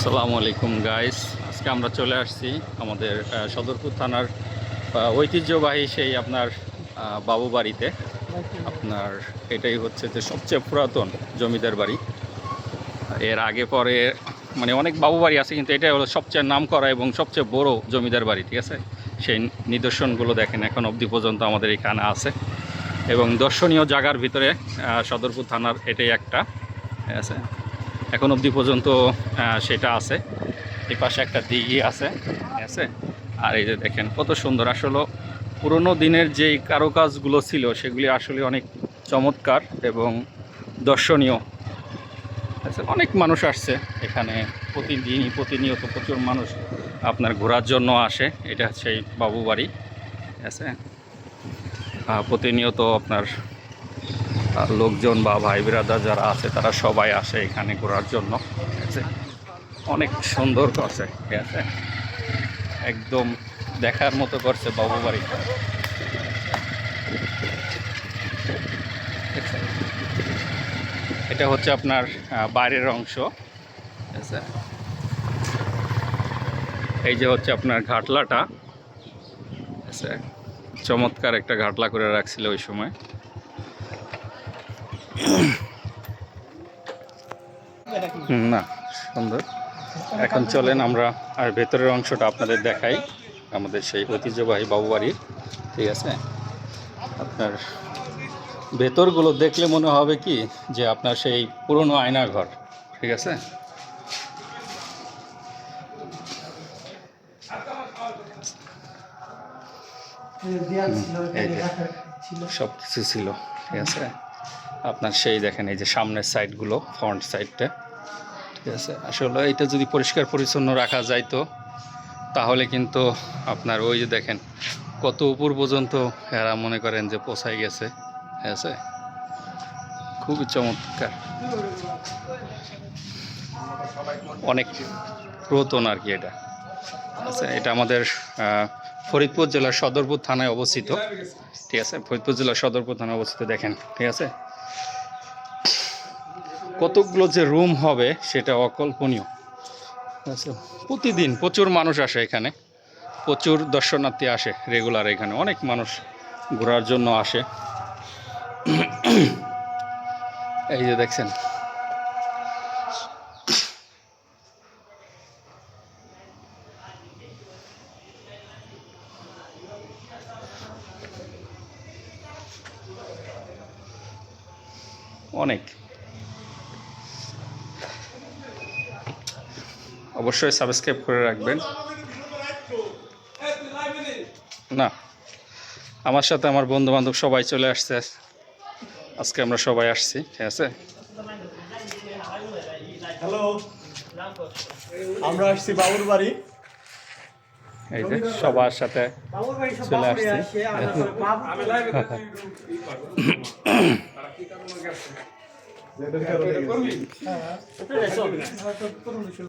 আসসালামু আলাইকুম গাইস, আজকে আমরা চলে আসছি আমাদের সদরপুর থানার ঐতিহ্যবাহী সেই আপনার বাবু বাড়িতে। আপনার এটাই হচ্ছে যে সবচেয়ে পুরাতন জমিদার বাড়ি। এর আগে পরে মানে অনেক বাবু বাড়ি আছে, কিন্তু এটাই হলো সবচেয়ে নামকরা এবং সবচেয়ে বড় জমিদার বাড়ি। ঠিক আছে, সেই নিদর্শনগুলো দেখেন এখন অবধি পর্যন্ত আমাদের এখানে আছে এবং দর্শনীয় জায়গার ভিতরে সদরপুর থানার এটাই একটা আছে, এখন অবধি পর্যন্ত সেটা আছে। এই পাশে একটা দিঘি আছে, ঠিক আছে। আর এই যে দেখেন কত সুন্দর, আসলে পুরনো দিনের যেই কারুকাজগুলো ছিল সেগুলি আসলে অনেক চমৎকার এবং দর্শনীয়। আচ্ছা, অনেক মানুষ আসছে এখানে প্রতিনিয়ত প্রচুর মানুষ আপনার ঘোরার জন্য আসে। এটা সেই বাবু বাড়ি, ঠিক আছে। প্রতিনিয়ত আপনার লোকজন বা ভাই বিরাদার যারা আছে তারা সবাই আসে এখানে ঘোরার জন্য, ঠিক আছে। অনেক সুন্দর করছে, ঠিক আছে, একদম দেখার মতো করছে বাবু বাড়িটা। এটা হচ্ছে আপনার বাইরের অংশ, ঠিক আছে। এই যে হচ্ছে আপনার ঘাটলাটা, ঠিক আছে, চমৎকার একটা ঘাটলা করে রাখছিল ওই সময়। না, সুন্দর। এখন চলেন আমরা আর ভেতরের অংশটা আপনাদের দেখাই, আমাদের সেই ঐতিহ্যবাহী বাবু বাড়ির, ঠিক আছে। আপনার ভেতরগুলো দেখলে মনে হবে কি যে আপনার সেই পুরনো আয়না ঘর, ঠিক আছে। সব কিছু ছিল, ঠিক আছে। আপনার সেই দেখেন এই যে সামনের সাইডগুলো, ফ্রন্ট সাইডটা, ঠিক আছে। আসলে এটা যদি পরিষ্কার পরিচ্ছন্ন রাখা যায় তো তাহলে কিন্তু আপনার ওই যে দেখেন কত উপর পর্যন্ত এরা মনে করেন যে পৌঁছায় গেছে, ঠিক আছে। খুবই চমৎকার, অনেক পুরাতন আর কি এটা। আচ্ছা, এটা আমাদের ফরিদপুর জেলার সদরপুর থানায় অবস্থিত, ঠিক আছে। ফরিদপুর জেলার সদরপুর থানায় অবস্থিত, দেখেন, ঠিক আছে। কতগুলো যে রুম হবে সেটা অকল্পনীয়, আচ্ছা। প্রতিদিন প্রচুর মানুষ আসে এখানে, প্রচুর দর্শনার্থী আসে রেগুলার, এখানে অনেক মানুষ ঘোরার জন্য আসে। এই যে দেখছেন অনেক। অবশ্যই সাবস্ক্রাইব করে রাখবেন। না, আমার সাথে আমার বন্ধু বান্ধব সবাই চলে আসছে, আজকে আমরা সবাই আসছি, ঠিক আছে। হ্যালো, আমরা আসছি বাবুর বাড়ি। এই যে সবার সাথে চলে আসছি।